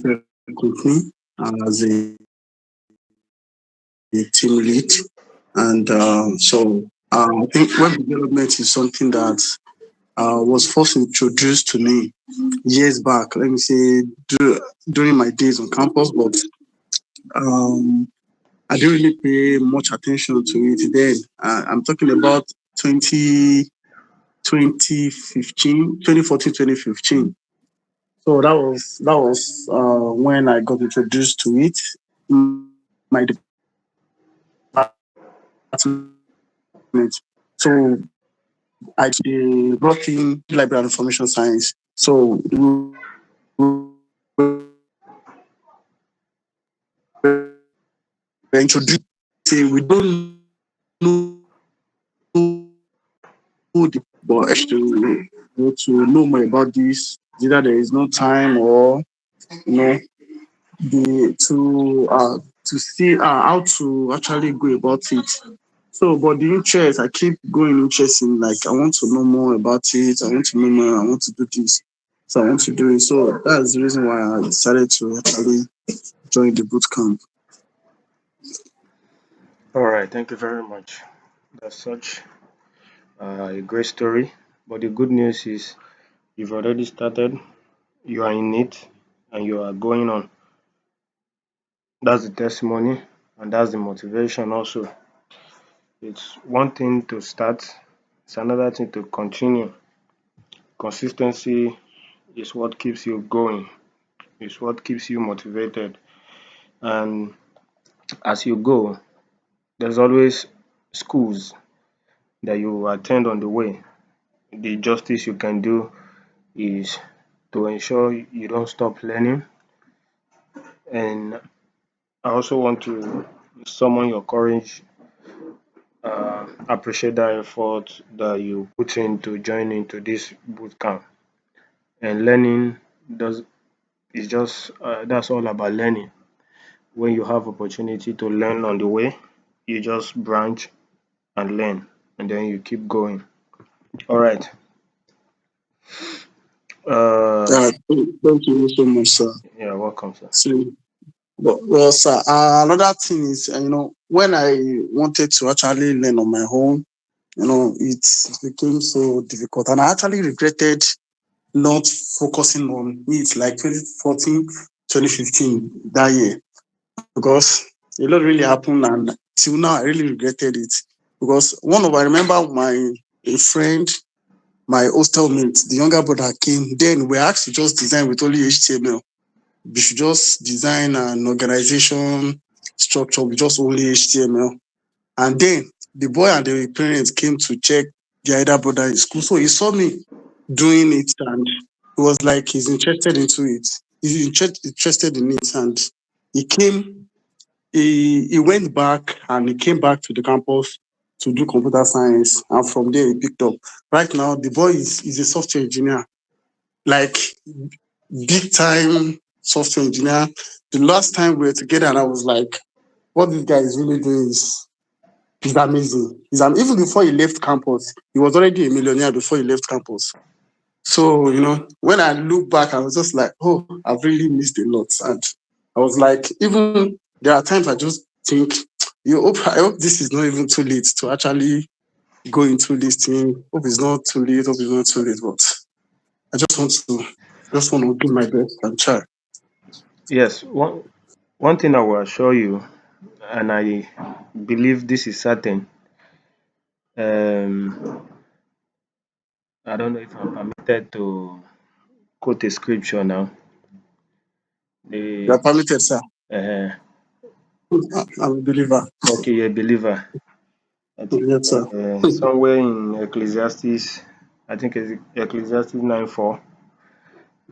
a company as a team lead. And I think web development is something that was first introduced to me years back. Let me say during my days on campus, but um, I didn't really pay much attention to it then. I'm talking about 20, 2015, 2014, 2015. So that was when I got introduced to it. My department. So they brought in library and information science. So we were introduced. Say we don't know the but to know more about this. Either there is no time or you know the to see how to actually go about it. So, but the interest, I keep going interest in like I want to know more about it. I want to know more. I want to do this. So I want to do it. So that's the reason why I decided to actually join the boot camp. All right, thank you very much. That's such a great story. But the good news is you've already started, you are in it, and you are going on. That's the testimony, and that's the motivation also. It's one thing to start, it's another thing to continue. Consistency is what keeps you going, is what keeps you motivated. And as you go, there's always schools that you attend on the way. The justice you can do is to ensure you don't stop learning. And I also want to summon your courage, appreciate that effort that you put into joining to this boot camp. And learning does is just that's all about learning. When you have opportunity to learn on the way, you just branch and learn, and then you keep going. All right. Uh, Thank you so much, sir. yeah, welcome, sir. So, well, sir, another thing is, when I wanted to actually learn on my own, it became so difficult, and I actually regretted not focusing on it like 2014, 2015 that year because a lot really happened and till now I really regretted it because I remember my a friend, my hostel mate, the younger brother came. Then we asked to just design with only HTML. We should just design an organization structure with just only HTML. And then the boy and the parents came to check the other brother in school. So he saw me doing it and he was like he's interested into it. He's interested in it. And he came, he went back and he came back to the campus to do computer science. And from there he picked up. Right now the boy is a software engineer, like big time software engineer. The last time we were together and I was like, what this guy is really doing is amazing. Even before he left campus, he was already a millionaire before he left campus. So, when I look back, I was just like, oh, I've really missed a lot. And I was like, even there are times I just think, I hope this is not even too late to actually go into this thing. Hope it's not too late, hope it's not too late. But I just want to do my best and try. Yes, one thing I will assure you, and I believe this is certain. Um, I don't know if I'm permitted to quote a scripture now. You The are permitted, sir. uh, I'm a believer. okay, you're a believer. I think Yes, sir. somewhere in Ecclesiastes, I think it's Ecclesiastes 9:4.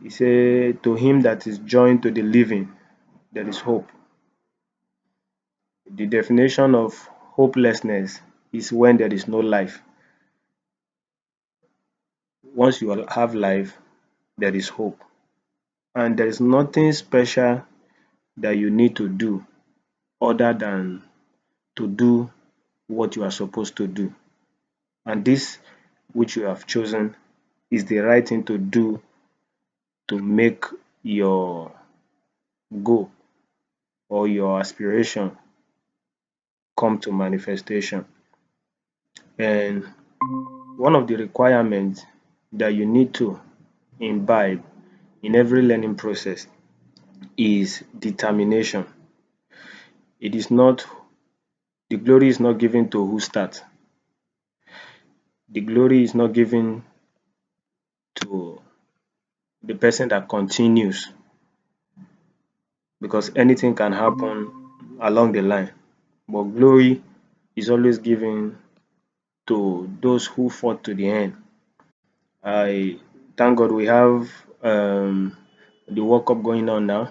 He said, "To him that is joined to the living, there is hope." The definition of hopelessness is when there is no life. Once you have life, there is hope. And there is nothing special that you need to do other than to do what you are supposed to do. And this which you have chosen is the right thing to do to make your goal or your aspiration come to manifestation. And one of the requirements that you need to imbibe in every learning process is determination. It is not, the glory is not given to who starts. The glory is not given to the person that continues, because anything can happen along the line. But glory is always given to those who fought to the end. I thank God we have the World Cup going on now.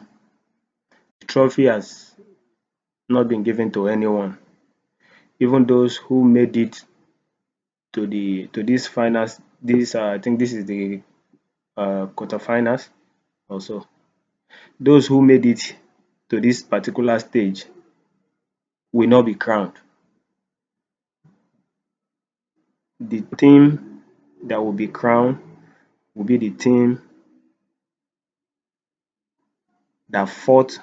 The trophy has not been given to anyone. Even those who made it to this finals, this I think this is the quarterfinals also. Those who made it to this particular stage will not be crowned. The team that will be crowned will be the team that fought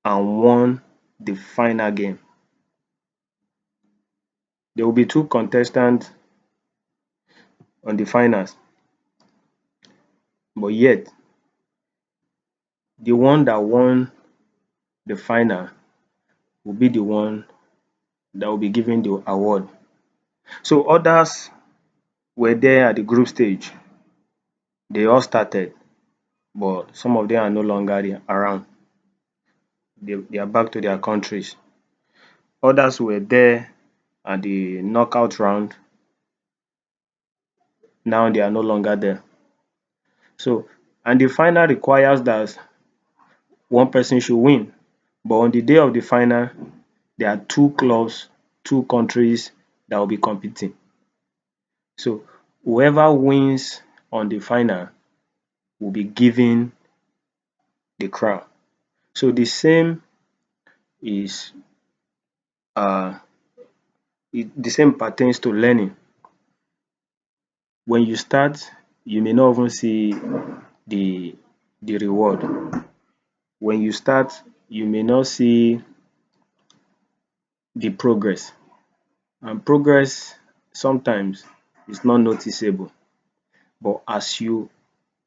and won the final game. There will be two contestants on the finals, but yet the one that won the final will be the one that will be given the award. So others were there at the group stage. They all started, but some of them are no longer around. They are back to their countries. Others were there at the knockout round. Now they are no longer there. So, and the final requires that one person should win. But on the day of the final, there are two clubs, two countries that will be competing. So whoever wins on the final will be given the crown. So the same is uh the same pertains to learning. When you start, you may not even see the reward. When you start, you may not see the progress. And progress sometimes is not noticeable. But as you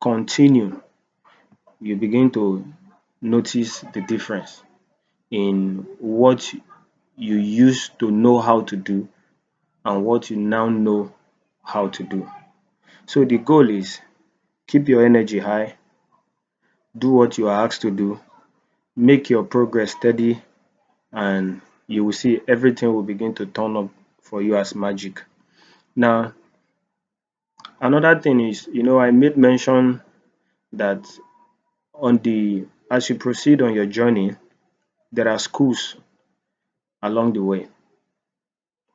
continue, you begin to notice the difference in what you used to know how to do and what you now know how to do. So the goal is keep your energy high, do what you are asked to do, make your progress steady, and you will see everything will begin to turn up for you as magic. Now, another thing is, I made mention that as you proceed on your journey, there are schools along the way.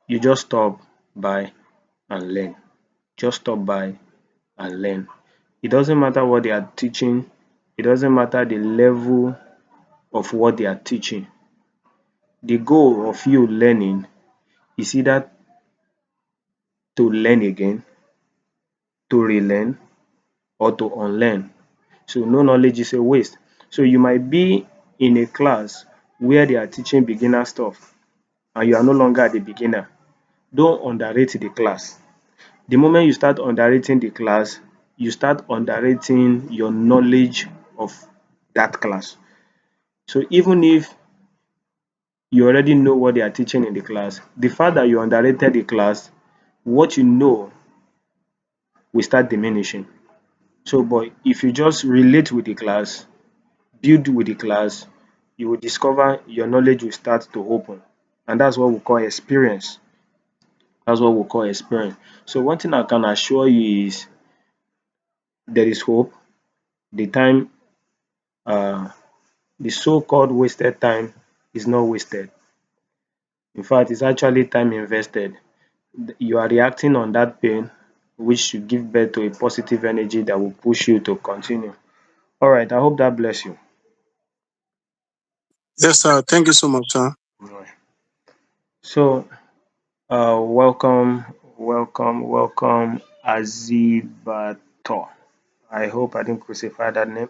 You just stop by and learn. Just stop by and learn. It doesn't matter what they are teaching, it doesn't matter the level of what they are teaching. The goal of you learning is either to learn again, to relearn, or to unlearn. So no knowledge is a waste. So you might be in a class where they are teaching beginner stuff and you are no longer the beginner. Don't underrate the class. The moment you start underrating the class, you start underrating your knowledge of that class. So even if you already know what they are teaching in the class, the fact that you underrated the class, what you know will start diminishing. So, but if you just relate with the class, build with the class, you will discover your knowledge will start to open. And that's what we call experience. That's what we call experience. So one thing I can assure you is there is hope. The time, uh, the so-called wasted time is not wasted. In fact, it's actually time invested. You are reacting on that pain, which should give birth to a positive energy that will push you to continue. All right, I hope that bless you. Yes, sir. Thank you so much, sir. All right. So, welcome, Azibator. I hope I didn't crucify that name.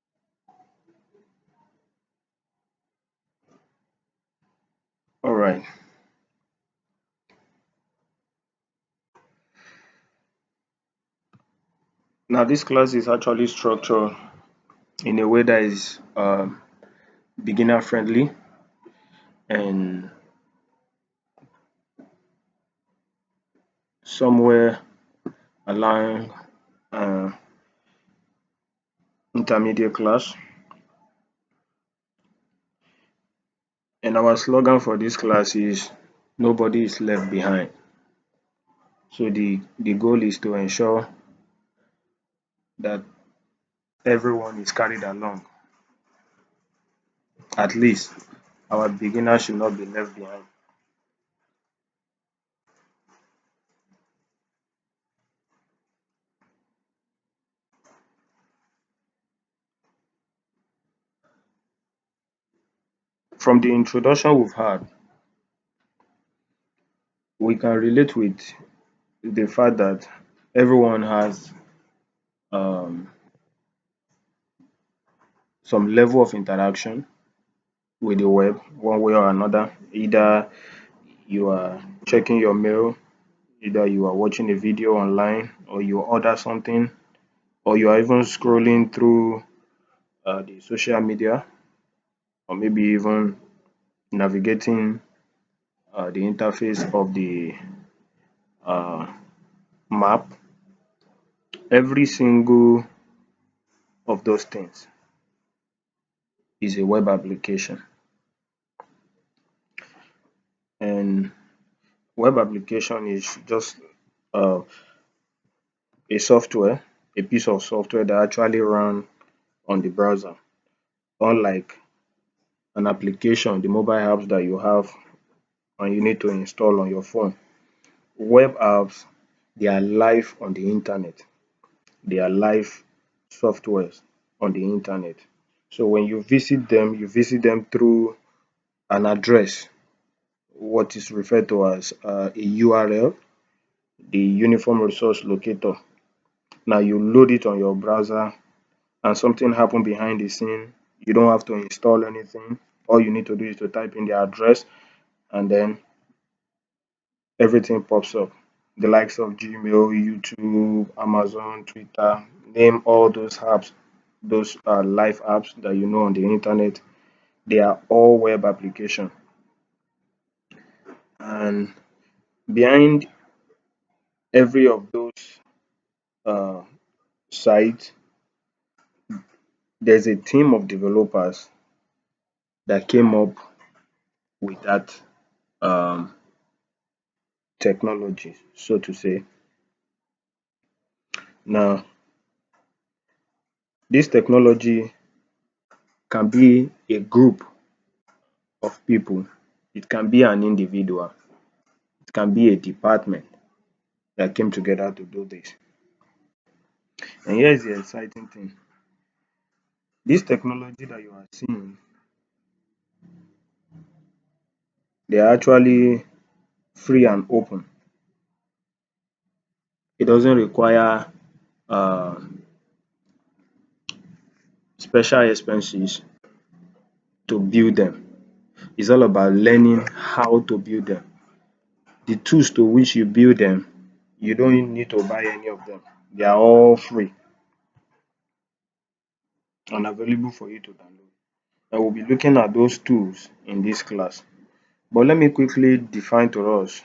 All right. Now, this class is actually structured in a way that is beginner friendly and somewhere allowing uh, intermediate class. And our slogan for this class is nobody is left behind. So the goal is to ensure that everyone is carried along. At least our beginners should not be left behind. From the introduction we've had, we can relate with the fact that everyone has um, some level of interaction with the web one way or another. Either you are checking your mail, either you are watching a video online, or you order something, or you are even scrolling through the social media, or maybe even navigating the interface of the uh, map. Every single of those things is a web application. And web application is just uh, a software, a piece of software that actually run on the browser. Unlike an application, the mobile apps that you have and you need to install on your phone. Web apps, they are live on the internet. They are live softwares on the internet. So when you visit them through an address, what is referred to as a URL, the Uniform Resource Locator. Now you load it on your browser and something happened behind the scene. You don't have to install anything. All you need to do is to type in the address and then everything pops up. The likes of Gmail, YouTube, Amazon, Twitter, name all those apps, those live apps that you know on the internet. They are all web application. And behind every of those uh, sites, there's a team of developers that came up with that um, technology, so to say. Now, this technology can be a group of people, it can be an individual, it can be a department that came together to do this. And here's the exciting thing, this technology that you are seeing, they are actually free and open. It doesn't require uh, special expenses to build them. It's all about learning how to build them. The tools to which you build them, you don't need to buy any of them. They are all free and available for you to download. I will be looking at those tools in this class. But let me quickly define to us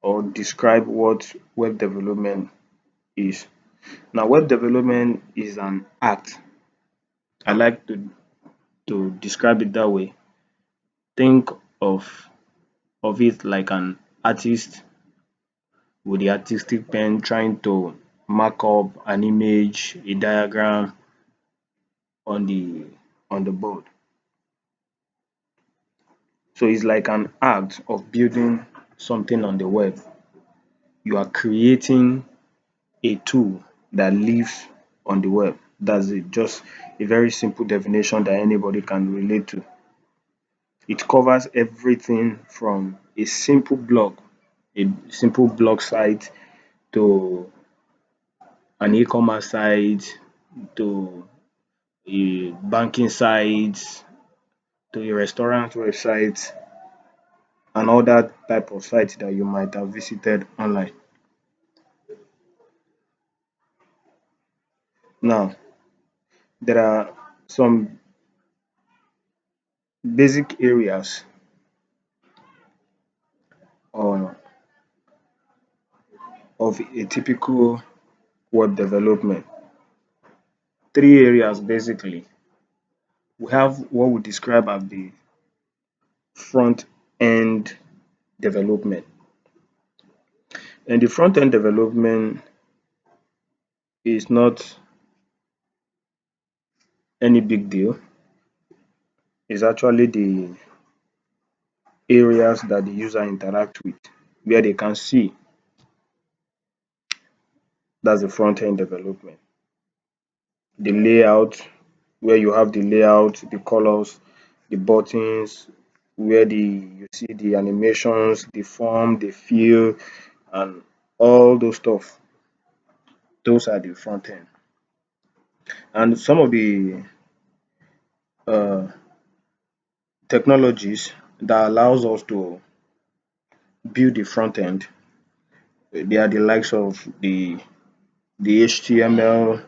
or describe what web development is. Now, web development is an act. I like to describe it that way. Think of it like an artist with the artistic pen trying to mark up an image, a diagram on the board. So it's like an act of building something on the web. You are creating a tool that lives on the web. That's it. Just a very simple definition that anybody can relate to. It covers everything from a simple blog site, to an e-commerce site, to a banking site, to a restaurant website, and other type of sites that you might have visited online. Now, there are some basic areas or of a typical web development. Three areas basically. We have what we describe as the front end development. And the front end development is not any big deal. It's actually the areas that the user interact with, where they can see. That's the front end development. The layout, where you have the layout, the colors, the buttons, where you see the animations, the form, the feel, and all those stuff. Those are the front end. And some of the uh, technologies that allows us to build the front end, they are the likes of the HTML,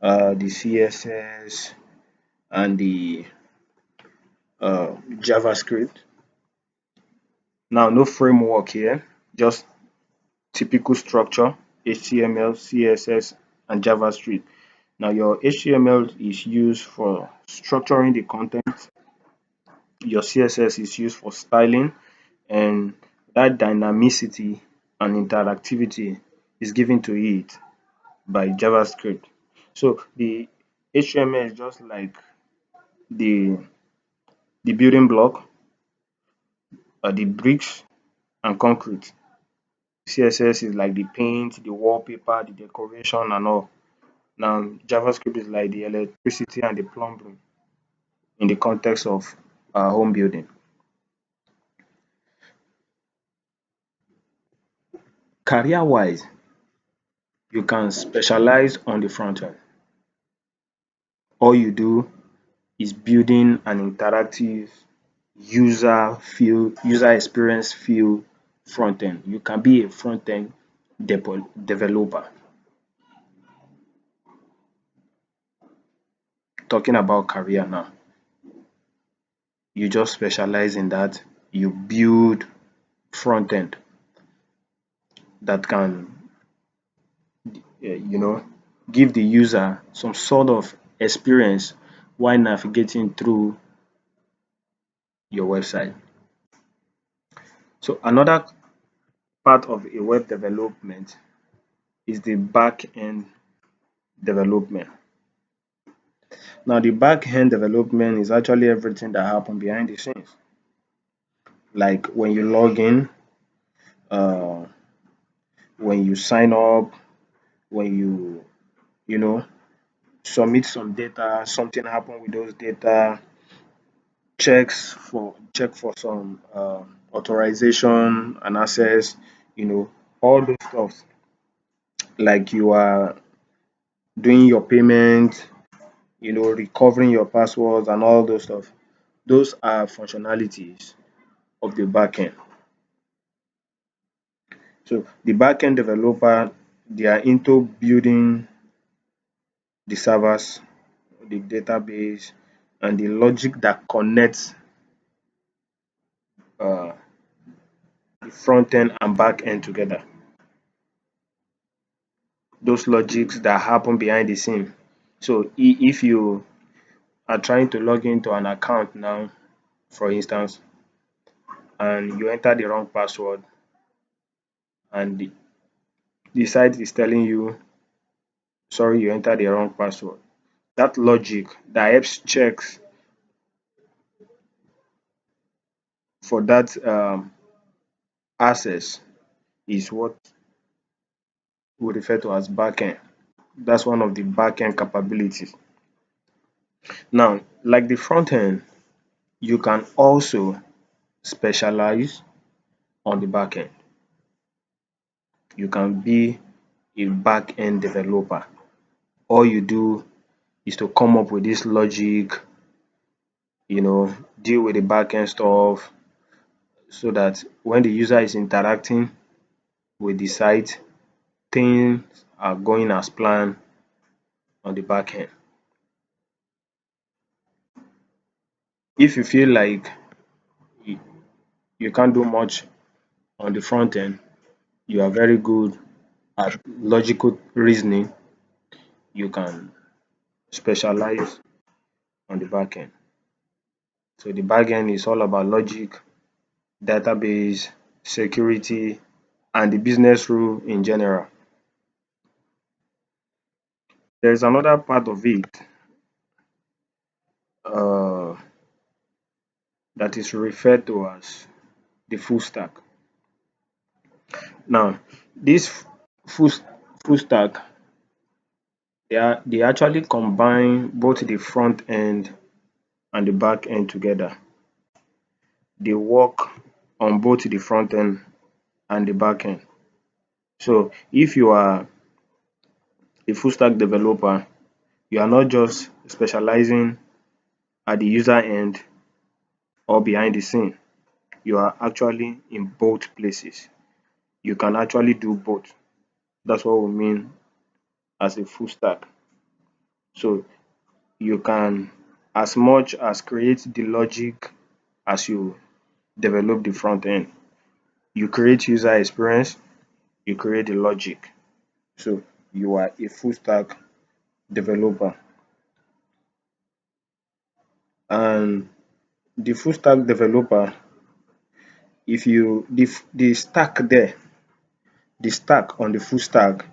the CSS, and the JavaScript. Now, no framework here, just typical structure: HTML, CSS, and JavaScript. Now, your HTML is used for structuring the content, your CSS is used for styling, and that dynamicity and interactivity is given to it by JavaScript. So the HTML is just like the building block, the bricks and concrete. CSS is like the paint, the wallpaper, the decoration and all. Now JavaScript is like the electricity and the plumbing in the context of home building. Career wise, you can specialize on the front end. All you do is building an interactive user experience feel front end. You can be a front end developer. Talking about career now, you just specialize in that. You build front end that can give the user some sort of experience while navigating through your website. So another part of a web development is the back end development. Now the back end development is actually everything that happens behind the scenes. Like when you log in, uh, when you sign up, when you know submit some data, something happen with those data, check for some authorization and access, you know, all those stuff. Like you are doing your payment, recovering your passwords and all those stuff. Those are functionalities of the backend. So the backend developer, they are into building the servers, the database, and the logic that connects uh, the front end and back end together. Those logics that happen behind the scene. So if you are trying to log into an account now, for instance, and you enter the wrong password, and the site is telling you, sorry, you entered the wrong password. That logic that helps checks for that access is what we refer to as backend. That's one of the backend capabilities. Now, like the front end, you can also specialize on the backend. You can be a backend developer. All you do is to come up with this logic, deal with the backend stuff, so that when the user is interacting with the site, things are going as planned on the back end. If you feel like you, you can't do much on the front end, you are very good at logical reasoning, you can specialize on the back end. So the back end is all about logic, database, security, and the business rule in general. There's another part of it uh, that is referred to as the full stack. Now, this full, full stack, they actually combine both the front end and the back end together. They work on both the front end and the back end. So if you are a full stack developer, you are not just specializing at the user end or behind the scene. You are actually in both places. You can actually do both. That's what we mean as a full stack. So you can as much as create the logic as you develop the front end. You create user experience, you create the logic. So you are a full stack developer. And the full stack developer, if you the stack there, the stack on the full stack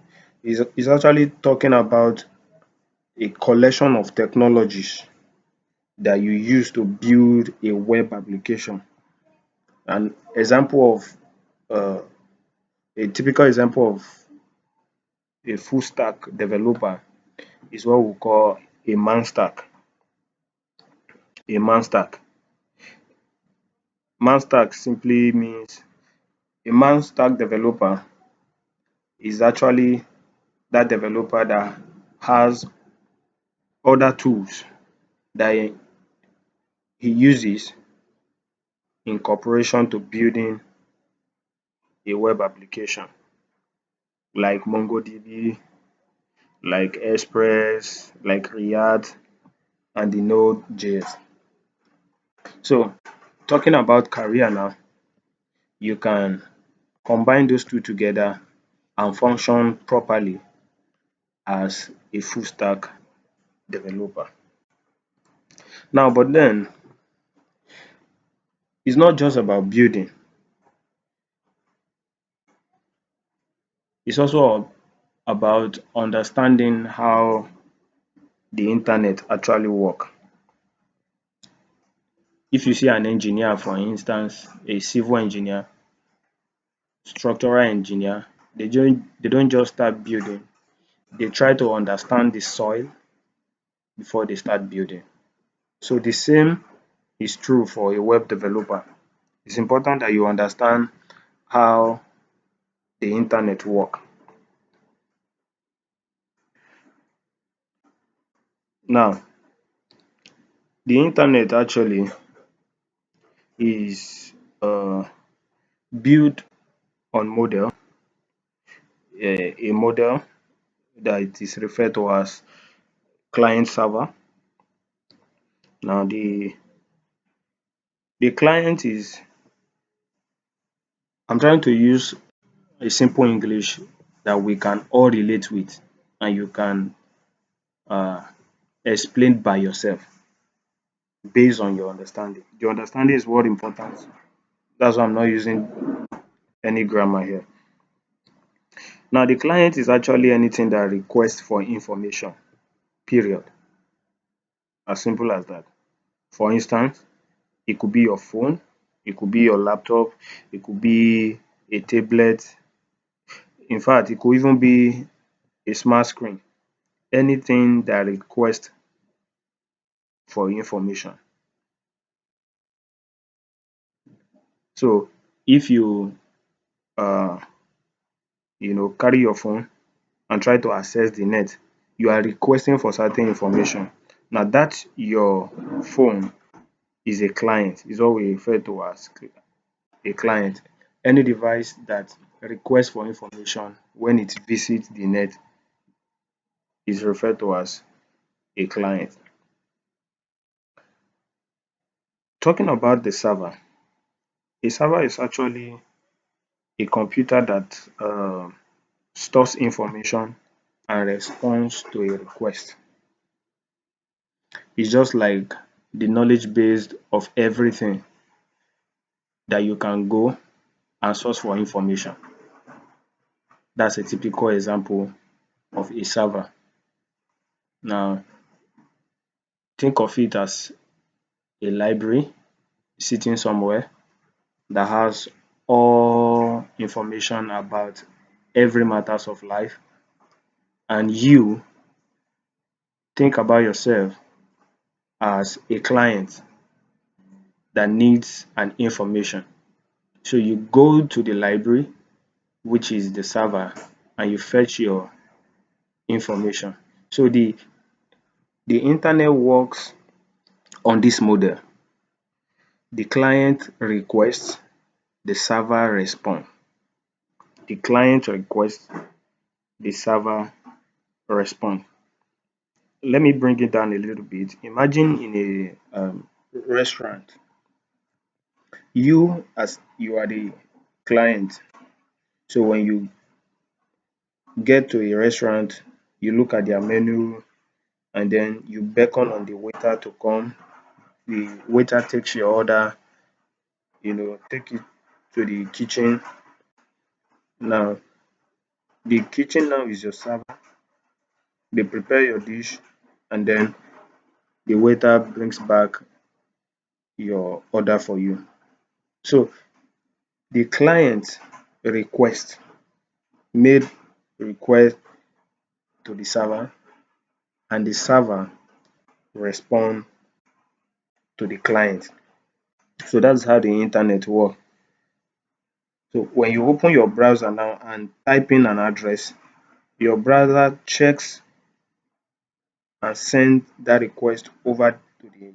is actually talking about a collection of technologies that you use to build a web application. An example of uh, a typical example of a full stack developer is what we call a man stack. A man stack. Man stack simply means a man stack developer is actually that developer that has other tools that he uses in cooperation to building a web application like MongoDB, like Express, like React, and the Node.js. So talking about career now, you can combine those two together and function properly as a full stack developer. Now, but then it's not just about building, it's also about understanding how the internet actually work. If you see an engineer, for instance, a civil engineer, structural engineer, they don't just start building. They try to understand the soil before they start building. So the same is true for a web developer. It's important that you understand how the internet work. Now, the internet actually is built on model, a model that is referred to as client server. Now, the client is, I'm trying to use a simple English that we can all relate with and you can uh, explain by yourself based on your understanding. Your understanding is what important. That's why I'm not using any grammar here. Now, the client is actually anything that requests for information, period. As simple as that. For instance, it could be your phone, it could be your laptop, it could be a tablet. In fact, it could even be a smart screen. Anything that requests for information. So if you uh, carry your phone and try to access the net, you are requesting for certain information. Now that your phone is a client, is what we refer to as. a client. Any device that requests for information when it visits the net is referred to as a client. Talking about the server, a server is actually a computer that stores information and responds to a request. It's just like the knowledge base of everything that you can go and source for information. That's a typical example of a server. Now, think of it as a library sitting somewhere that has all information about every matters of life, and you think about yourself as a client that needs an information. So you go to the library, which is the server, and you fetch your information. So the internet works on this model. The client requests, the server responds. The client requests, the server responds. Let me bring it down a little bit. Imagine in a restaurant, you are the client. So when you get to a restaurant, you look at their menu and then you beckon on the waiter to come. The waiter takes your order, take it to the kitchen. Now, the kitchen now is your server. They prepare your dish and then the waiter brings back your order for you. So the client request made request to the server and the server respond to the client. So that's how the internet works. So when you open your browser now and type in an address, your browser checks and sends that request over to the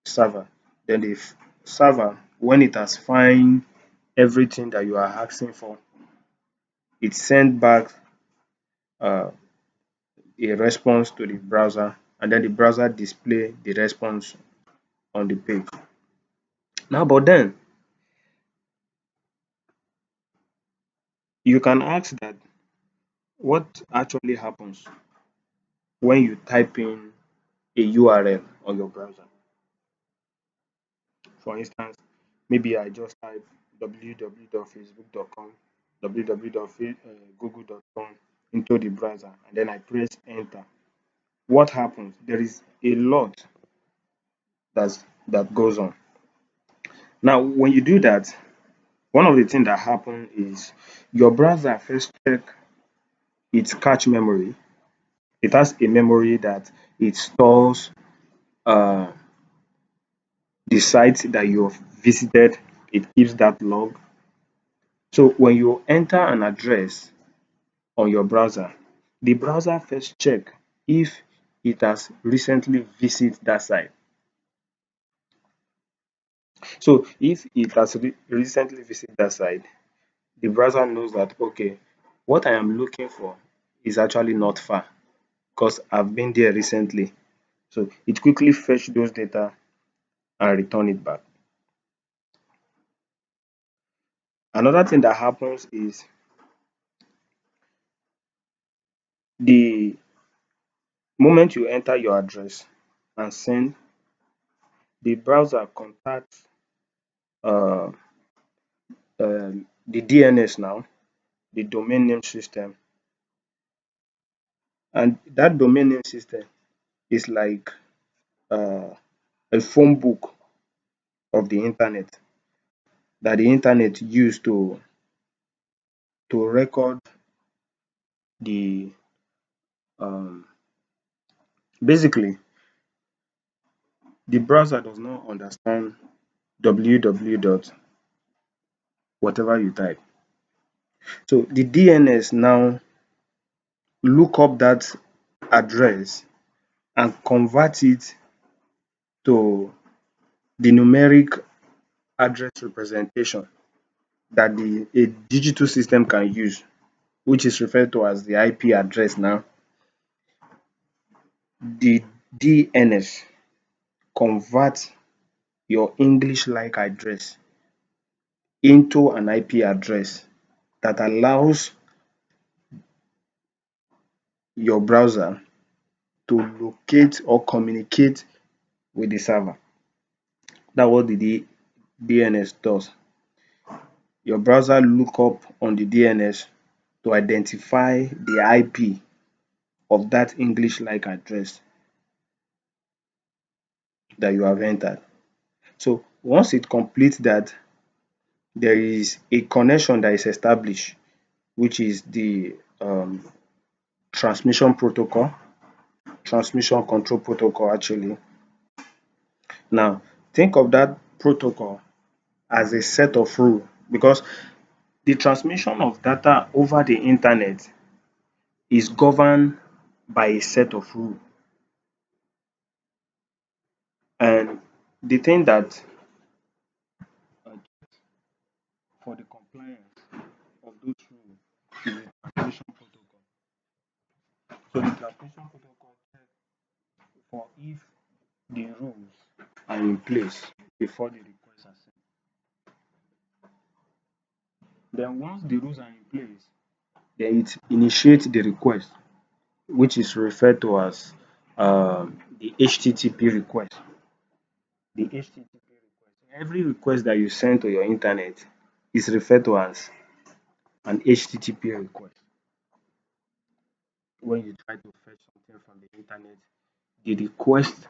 server. Then the server, when it has find everything that you are asking for, it sends back uh, a response to the browser, and then the browser display the response on the page. Now, but then you can ask that what actually happens when you type in a URL on your browser. For instance, maybe I just type www.facebook.com, www.google.com into the browser, and then I press enter. What happens? There is a lot that goes on. Now, when you do that, one of the things that happen is your browser first check its cache memory. It has a memory that it stores uh, the site that you have visited. It keeps that log. So when you enter an address on your browser, the browser first check if it has recently visited that site. So if it has recently visited that site, the browser knows that, okay, what I am looking for is actually not far because I've been there recently. So it quickly fetch those data and return it back. Another thing that happens is the moment you enter your address and send, the browser contacts uh, the DNS now, the domain name system, and that domain name system is like uh, a phone book of the internet that the internet used to record the um, basically the browser does not understand www dot whatever you type. So the DNS now look up that address and convert it to the numeric address representation that a digital system can use, which is referred to as the IP address now. The DNS converts your English-like address into an IP address that allows your browser to locate or communicate with the server. That's what the DNS does. Your browser look up on the DNS to identify the IP of that English-like address that you have entered. So once it completes that, there is a connection that is established, which is the transmission protocol, transmission control protocol actually. Now, think of that protocol as a set of rules, because the transmission of data over the internet is governed by a set of rules. And the thing that uh, for the compliance of those rules is the transmission protocol. So the transmission protocol checks for if the rules are in place before the requests are sent. Then once the rules are in place, then it initiates the request, which is referred to as the HTTP request. The HTTP request. Every request that you send to your internet is referred to as an HTTP request. When you try to fetch something from the internet, the request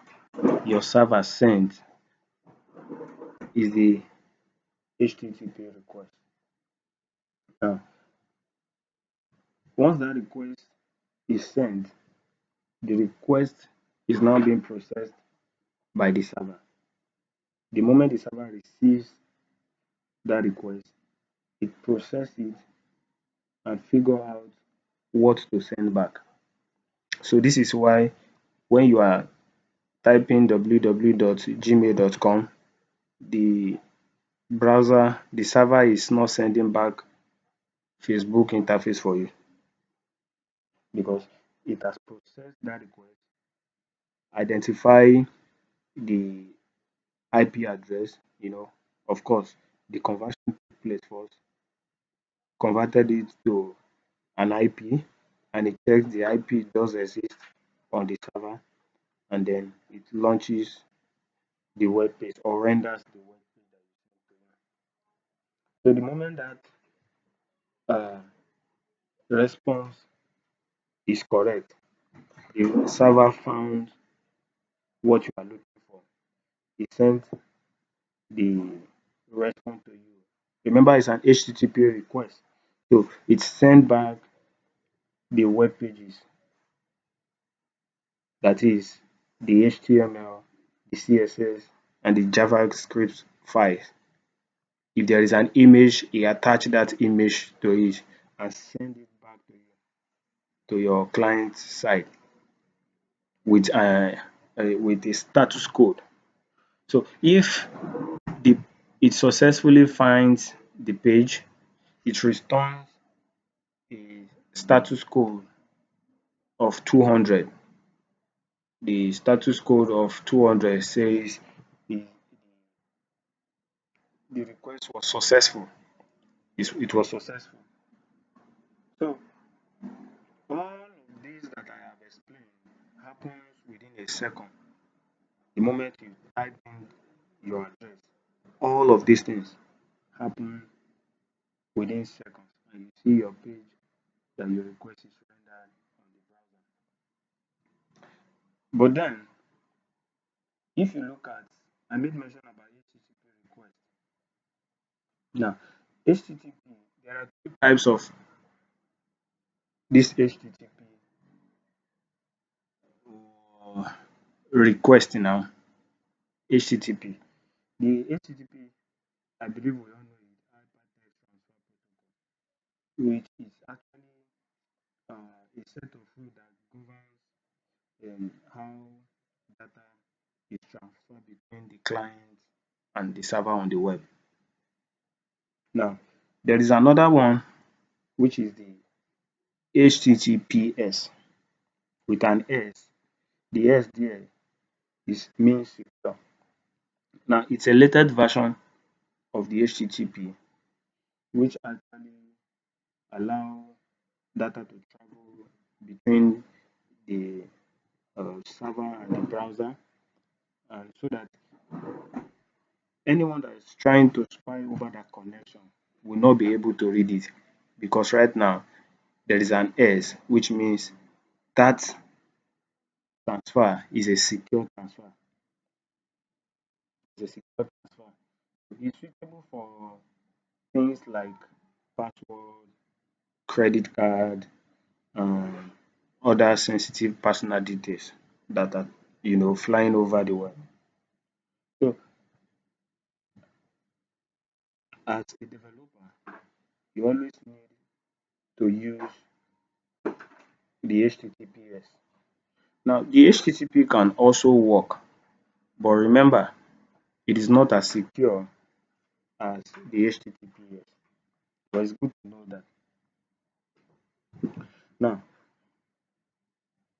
your server sends is the HTTP request. Now, once that request is sent, the request is now being processed by the server. The moment the server receives that request, it processes it and figure out what to send back. So this is why when you are typing www.gmail.com, the the server is not sending back Facebook interface for you, because it has processed that request, identify the IP address, of course, the conversion took place first, converted it to an IP, and it checks the IP does exist on the server, and then it launches the web page or renders the web page that you sent to you. So the moment that uh, response is correct, the server found what you are looking for. It sent the response to you. Remember, it's an HTTP request, so it sent back the web pages, that is the HTML, the CSS, and the JavaScript files. If there is an image, he attach that image to it and send it back to you, to your client side with a status code. So if the it successfully finds the page, it returns a status code of 200. The status code of 200 says the request was successful. It was successful. So all of these that I have explained happens within a second. The moment you type in your address, all of these things happen within seconds, and you see your page that your request is rendered on the browser. But then, if you look at, I made mention about HTTP request. Now, HTTP, there are two types of this HTTP request now. HTTP. The HTTP, I believe we all know it, hypertext transfer protocol, which is actually a set of rules that governs how data is transferred between the client and the server on the web. Now, there is another one which is the HTTPS with an S. The S there is means secure. Now, it's a later version of the HTTP which actually allow data to travel between the server and the browser, and so that anyone that is trying to spy over that connection will not be able to read it, because right now there is an S, which means that transfer is a secure transfer. It's a secure transfer. It's suitable for things like password, credit card, um, other sensitive personal details that are flying over the world. So as a developer, you always need to use the HTTPS. Now, the HTTP can also work, but remember, it is not as secure as the HTTPS. But it's good to know that. Now,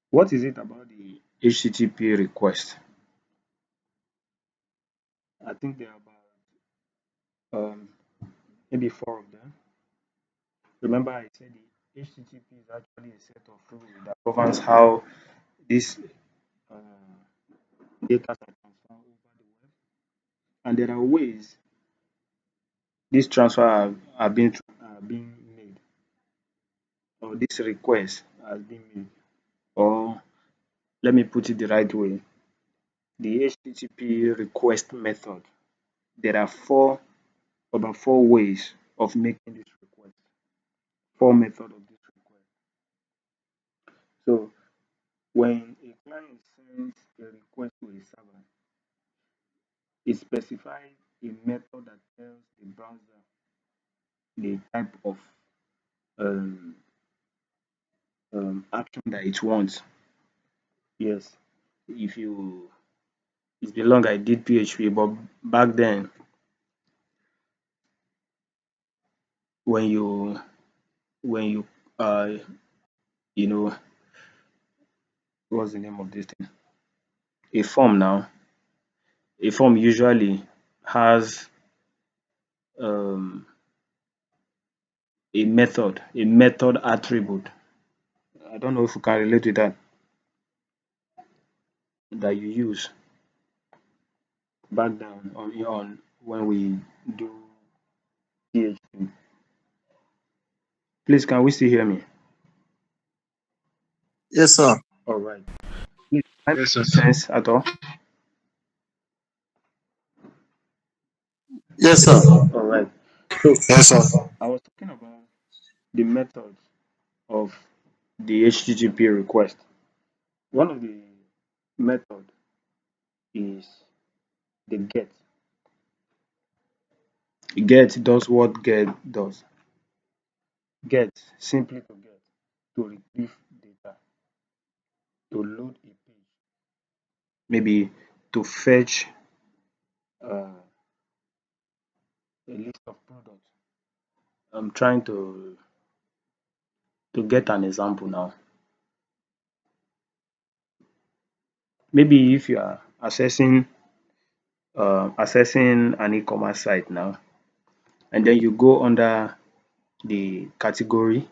what is it about the HTTP request? I think there are about maybe four of them. Remember, I said the HTTP is actually a set of rules that governs how these uh, data are transferred over the web, and there are ways these transfer are being made, or this request has been made, or let me put it the right way. The HTTP request method. There are about four ways of making this request. Four methods of this request. So when a client sends a request to a server, it specifies a method that tells the browser the type of um, action that it wants. Yes, if you it's been long I did PHP, but back then when you uh you know what's the name of this thing? A form now. A form usually has um a method attribute. I don't know if you can relate to that you use back then on when we do PHP. Please, can we still hear me? Yes, sir. All right. Please, am I Yes, sir. making sense at all? Yes, sir. All right. So Yes, sir. I was talking about the methods of the HTTP request. One of the method is the get. Get does what get does. Get, simply to get, to retrieve data, to load a page, maybe to fetch a list of products. I'm trying to get an example now. Maybe if you are accessing an e-commerce site now, and then you go under the category,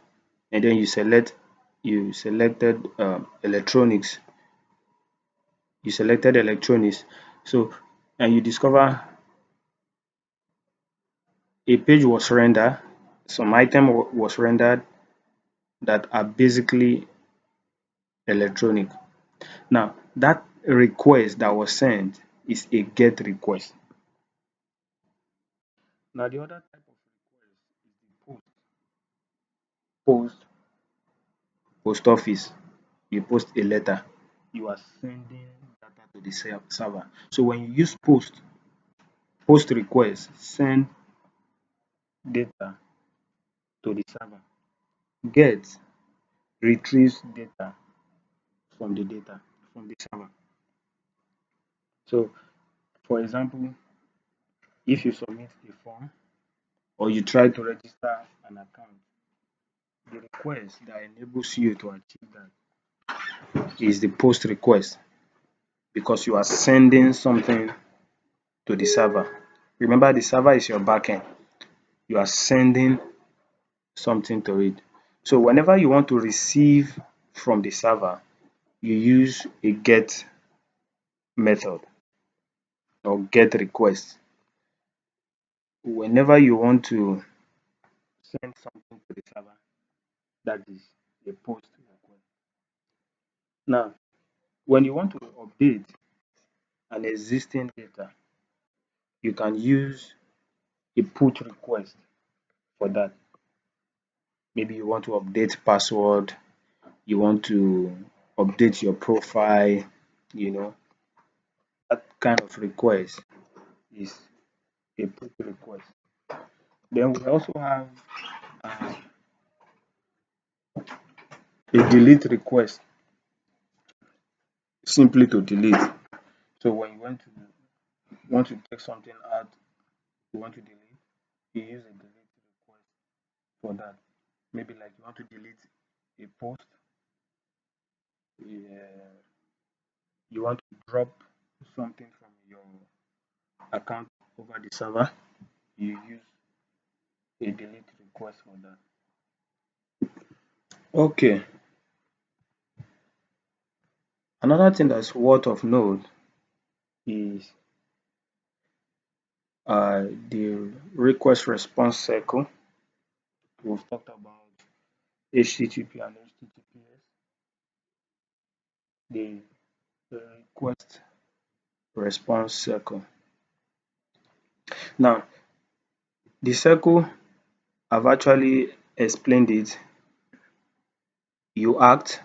and then you selected electronics. You selected electronics. So, and you discover a page was rendered, some item was rendered that are basically electronic. Now, that request that was sent is a get request. Now, the other type of request is the post office. You post a letter, you are sending data to the server. So when you use post request, send data to the server. Get retrieves data from the server. So for example, if you submit a form or you try to register an account, the request that enables you to achieve that is the post request, because you are sending something to the server. Remember, the server is your backend. You are sending something to it. So whenever you want to receive from the server, you use a get method or get request. Whenever you want to send something to the server, that is a post request. Now, when you want to update an existing data, you can use a put request for that. Maybe you want to update password, you want to update your profile, you know, that kind of request is a put request. Then we also have uh, a delete request, simply to delete. So when you want to take something out, you want to delete, you use a delete request for that. Maybe like you want to delete a post, uh, you want to drop something from your account over the server, you use a delete request for that. Okay, another thing that's worth of note is the request response cycle. We've talked about HTTP and HTTPS, the request response cycle. Now, the cycle, I've actually explained it. You act,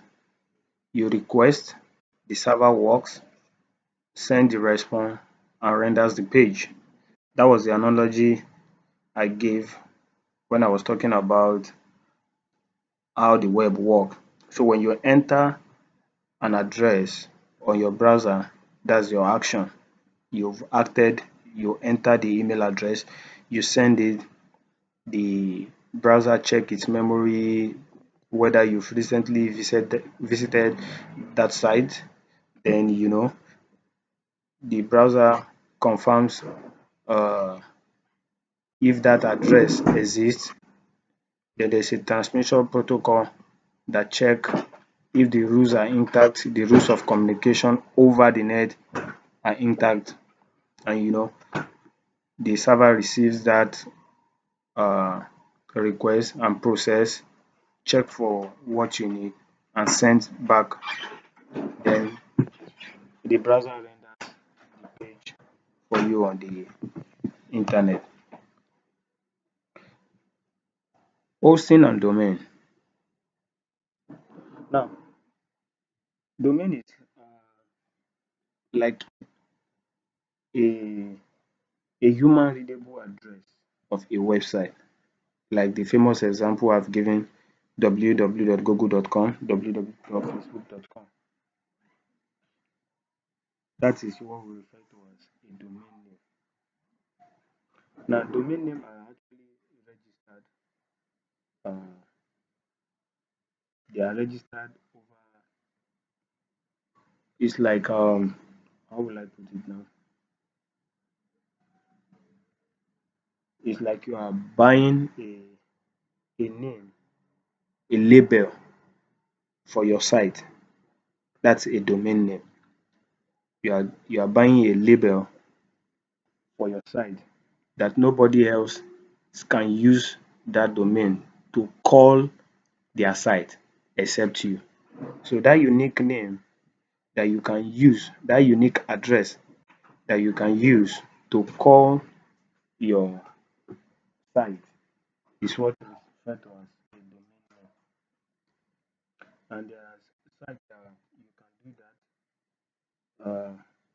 you request, the server works, send the response, and renders the page. That was the analogy I gave when I was talking about how the web works. So when you enter an address on your browser, that's your action. You've acted, you enter the email address, you send it, the browser check its memory, whether you've recently visited that site, then the browser confirms uh, if that address exists. Then there's a transmission protocol that check if the rules are intact, the rules of communication over the net are intact, and the server receives that uh, request and process, check for what you need, and send back. Then the browser renders the page for you on the internet. Hosting and domain. Now, domain is like a human readable address of a website, like the famous example I've given: www.google.com, www.facebook.com. That is what we refer to as a domain name. Now, domain name are actually registered. Uh, they are registered over. It's like how will I put it now? It's like you are buying a name, a label for your site. That's a domain name. You are buying a label for your site that nobody else can use that domain to call their site except you. So that unique name that you can use, that unique address that you can use to call your site is what is referred to as a domain name. And there are sites that you can do that.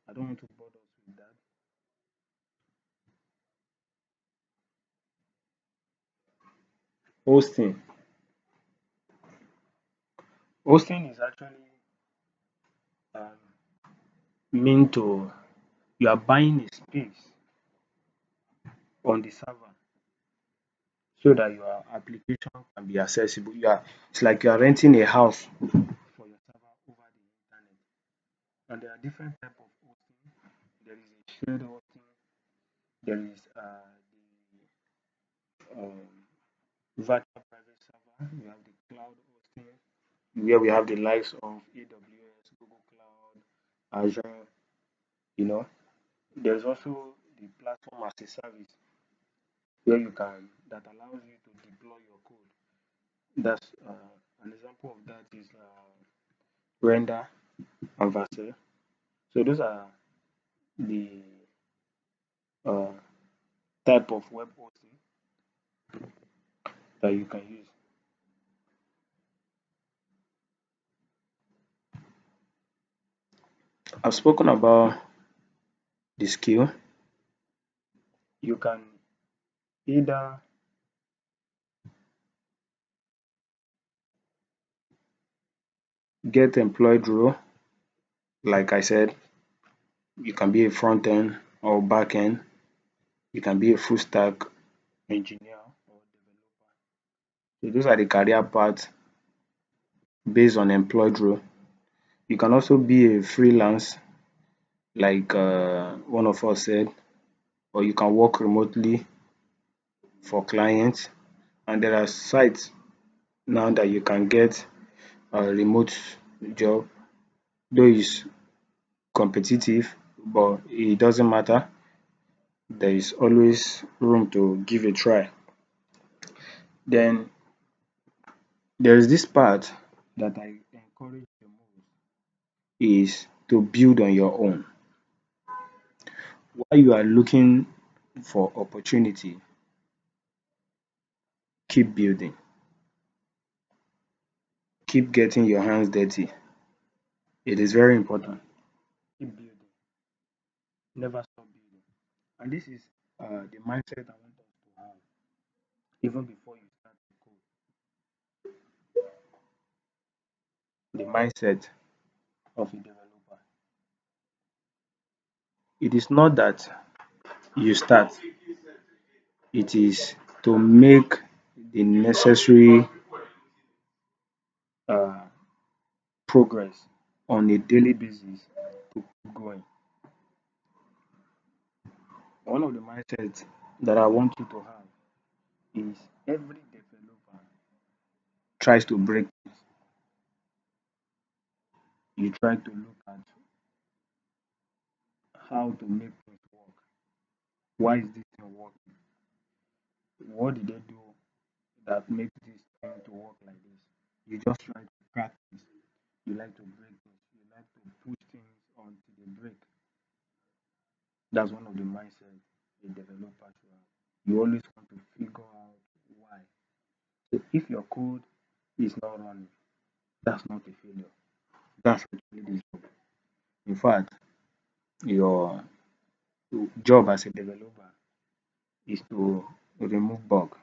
I don't want to bother us with that. Hosting. Hosting is actually um, mean to you are buying a space on the server so that your application can be accessible. It's like you are renting a house for your server over the internet. And there are different type of hosting. There is a shared hosting. There is the virtual private server. We have the cloud hosting, where we have the likes of AWS, Google Cloud, Azure. You know, there's also the platform as a service where you can that allows you to deploy your code. That's an example of that is Render and Vercel. So those are the uh, type of web hosting that you can use. I've spoken about the skill. You can either get employed role, like I said, you can be a front end or back end. You can be a full stack engineer or developer. So those are the career paths based on employed role. You can also be a freelance, like one of us said, or you can work remotely for clients. And there are sites now that you can get a remote job, though it's competitive, but it doesn't matter. There is always room to give a try. Then there is this part that I encourage the most is to build on your own. While you are looking for opportunity, keep building, keep getting your hands dirty. It is very important. Keep building, never stop building. And this is the mindset I want us to have even before you start to code. The mindset of a developer. It is not that you start, it is to make the necessary uh, progress on a daily basis to keep going. One of the mindsets that I want you to have is every developer tries to break things. You try to look at how to make things work. Why is this thing working? What did they do that makes this thing to work like this? You just try to crack things. You like to break things. You like to push things until they break. That's one of the mindsets a developer should have. You always want to figure out why. So if your code is not running, that's not a failure. That's actually the job. In fact, your job as a developer is to remove bug,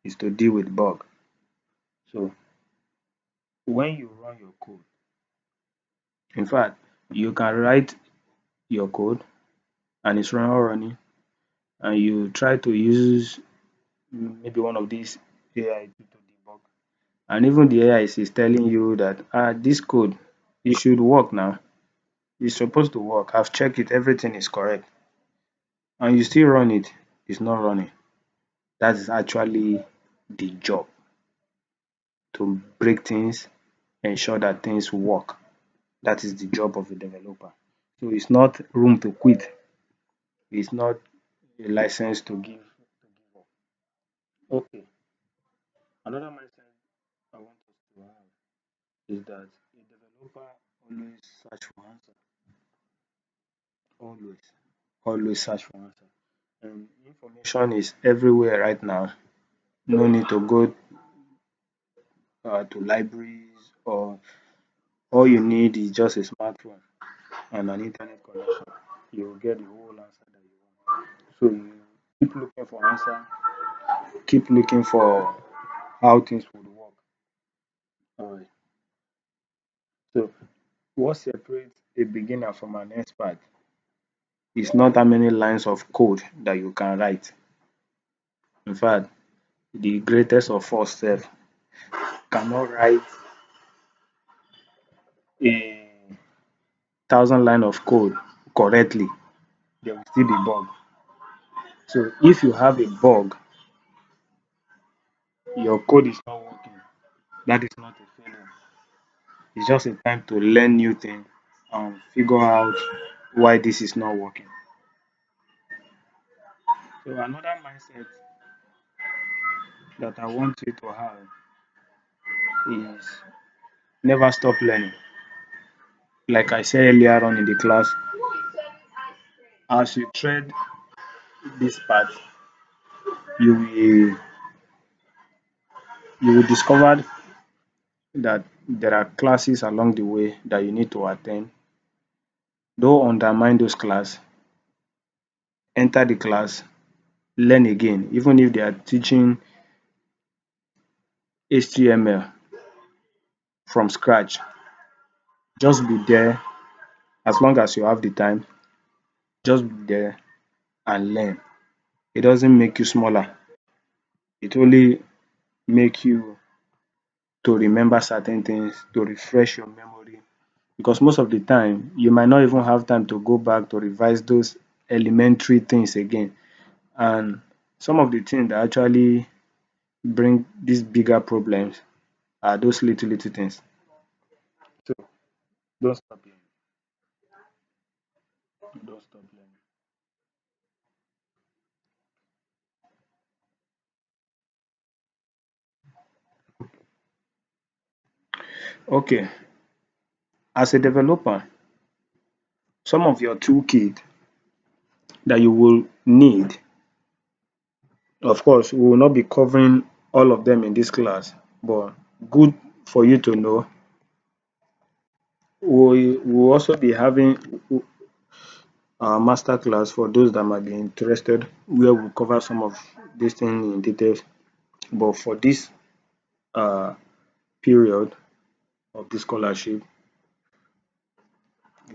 is to deal with bug. So when you run your code, in fact, you can write your code and it's running, and you try to use maybe one of these AI to debug, and even the AI is telling you that this code it should work now. It's supposed to work. I've checked it, everything is correct, and you still run it. It's not running. That is actually the job to break things, ensure that things work. That is the job of a developer. So it's not room to quit. It's not a license to give up. Okay. Another mindset I want us to have is that a developer always search for answer. Always. Always search for answer. And information is everywhere right now. No need to go to libraries, or all you need is just a smartphone and an internet connection. You will get the whole answer that you want. So you keep looking for answer, keep looking for how things would work. All right. So what separates a beginner from an expert is not how many lines of code that you can write. In fact, the greatest of us sef cannot write a 1,000 line of code correctly, there will still be bug. So if you have a bug, your code is not working, that is not a failure. It's just a time to learn new thing and figure out why this is not working. So another mindset that I want you to have is never stop learning. Like I said earlier on in the class, as you tread this path, you will you will discover that there are classes along the way that you need to attend. Don't undermine those classes. Enter the class, learn again. Even if they are teaching HTML from scratch, just be there. As long as you have the time, just be there and learn. It doesn't make you smaller. It only make you to remember certain things, to refresh your memory. Because most of the time, you might not even have time to go back to revise those elementary things again. And some of the things that actually bring these bigger problems are those little little things. So don't stop learning. Don't stop learning. Okay, as a developer, some of your toolkit that you will need, of course, we will not be covering all of them in this class, but good for you to know. We will also be having our master class for those that might be interested, where we cover some of these things in details. But for this uh, period of the scholarship,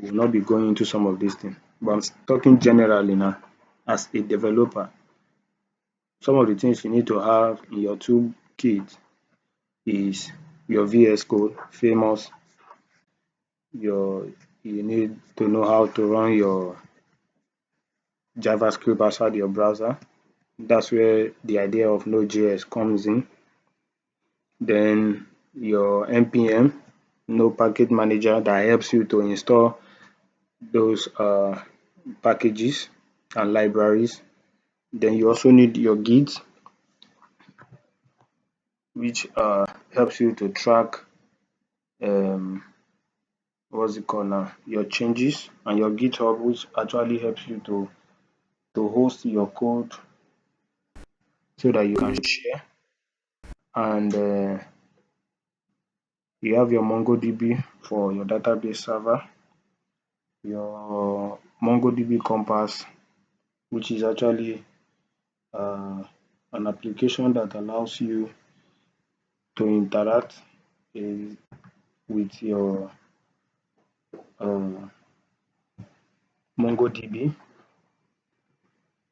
we will not be going into some of these things. But I'm talking generally now, as a developer, some of the things you need to have in your toolkit is your VS Code, famous. You need to know how to run your JavaScript outside your browser. That's where the idea of Node.js comes in. Then your npm, Node Package Manager, that helps you to install those packages and libraries. Then you also need your Git, which helps you to track um, what's it called now, your changes, and your GitHub, which actually helps you to host your code so that you can share. And you have your MongoDB for your database server, your MongoDB Compass, which is actually uh, an application that allows you to interact uh, with your uh, MongoDB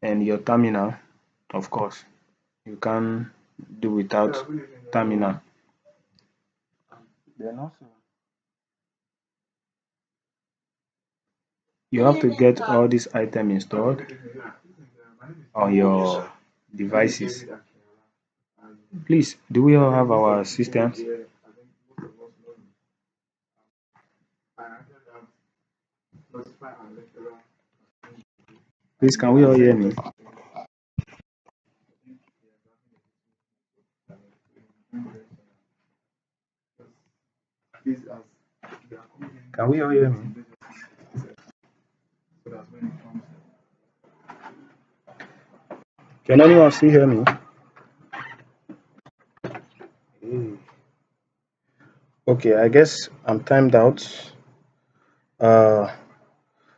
and your terminal. Of course, you can do without terminal. Then also, you have to get all these items installed on your devices. Please, do we all have our systems? Please, can we all hear me? Can we all hear me? Can anyone still hear me? Mm. Okay, I guess I'm timed out. Uh,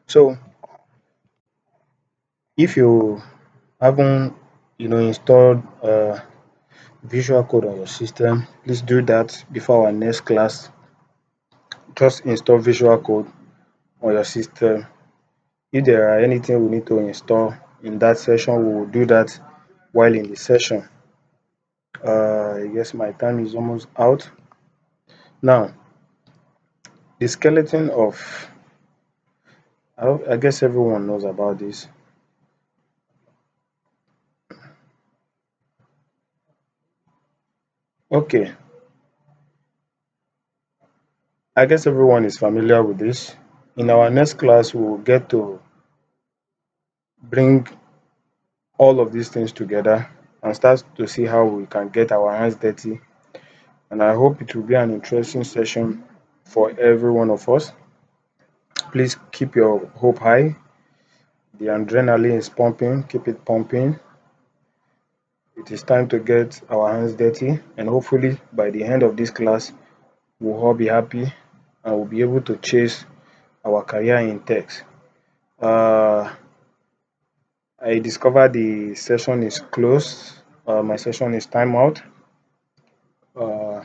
so if you haven't, installed Visual Code on your system, please do that before our next class. Just install Visual Code on your system. If there are anything we need to install in that session, we will do that while in the session. I guess my time is almost out. Now, the skeleton of, I guess everyone knows about this. Okay, I guess everyone is familiar with this. In our next class, we will get to bring all of these things together and start to see how we can get our hands dirty. And I hope it will be an interesting session for every one of us. Please keep your hope high. The adrenaline is pumping, keep it pumping. It is time to get our hands dirty, and hopefully, by the end of this class, we'll all be happy and we'll be able to chase our career in tech. Uh, I discovered the session is closed. My session is time out. Uh,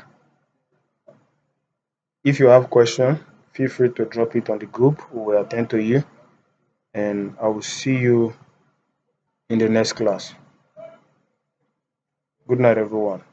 if you have question, feel free to drop it on the group. We will attend to you, and I will see you in the next class. Good night, everyone.